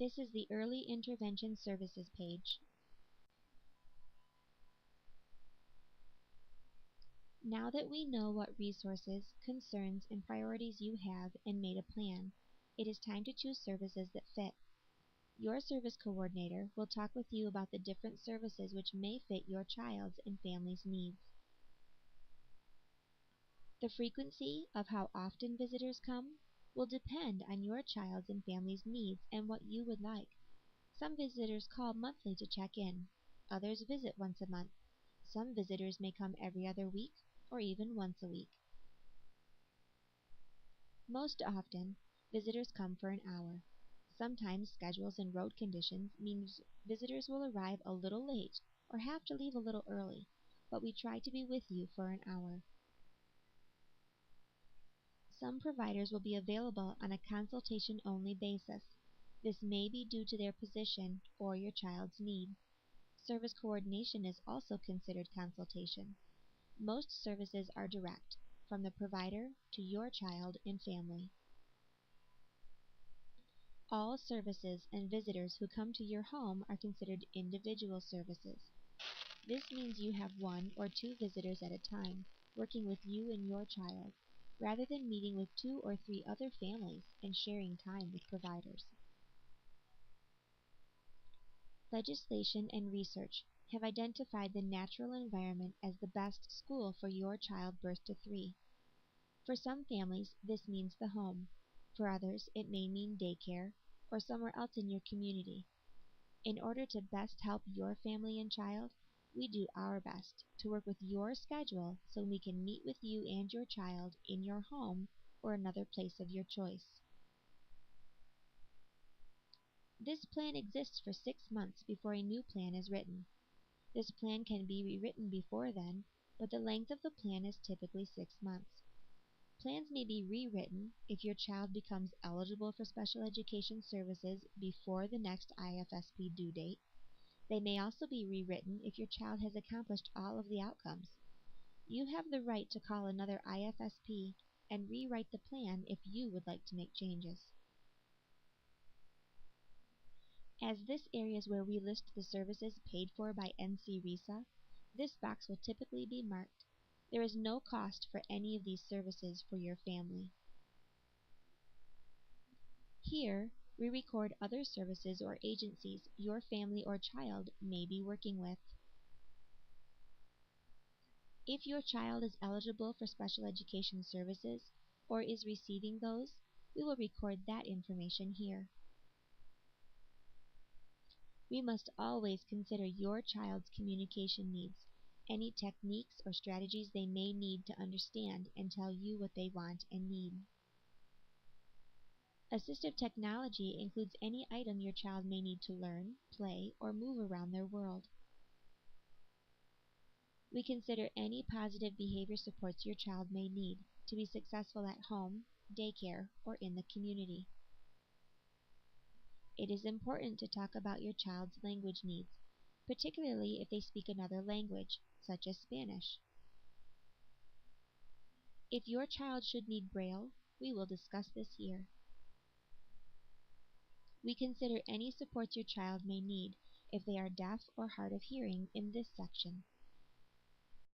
This is the Early Intervention Services page. Now that we know what resources, concerns, and priorities you have and made a plan, it is time to choose services that fit. Your service coordinator will talk with you about the different services which may fit your child's and family's needs. The frequency of how often visitors come will depend on your child's and family's needs and what you would like. Some visitors call monthly to check in. Others visit once a month. Some visitors may come every other week or even once a week. Most often, visitors come for an hour. Sometimes schedules and road conditions means visitors will arrive a little late or have to leave a little early, but we try to be with you for an hour. Some providers will be available on a consultation-only basis. This may be due to their position or your child's need. Service coordination is also considered consultation. Most services are direct, from the provider to your child and family. All services and visitors who come to your home are considered individual services. This means you have one or two visitors at a time, working with you and your child, rather than meeting with 2 or 3 other families and sharing time with providers. Legislation and research have identified the natural environment as the best school for your child birth to 3. For some families, this means the home. For others, it may mean daycare or somewhere else in your community. In order to best help your family and child, we do our best to work with your schedule so we can meet with you and your child in your home or another place of your choice. This plan exists for 6 months before a new plan is written. This plan can be rewritten before then, but the length of the plan is typically 6 months. Plans may be rewritten if your child becomes eligible for special education services before the next IFSP due date. They may also be rewritten if your child has accomplished all of the outcomes. You have the right to call another IFSP and rewrite the plan if you would like to make changes. As this area is where we list the services paid for by NC-RESA, this box will typically be marked. There is no cost for any of these services for your family. Here, we record other services or agencies your family or child may be working with. If your child is eligible for special education services or is receiving those, we will record that information here. We must always consider your child's communication needs, any techniques or strategies they may need to understand and tell you what they want and need. Assistive technology includes any item your child may need to learn, play, or move around their world. We consider any positive behavior supports your child may need to be successful at home, daycare, or in the community. It is important to talk about your child's language needs, particularly if they speak another language, such as Spanish. If your child should need Braille, we will discuss this here. We consider any supports your child may need if they are deaf or hard of hearing in this section.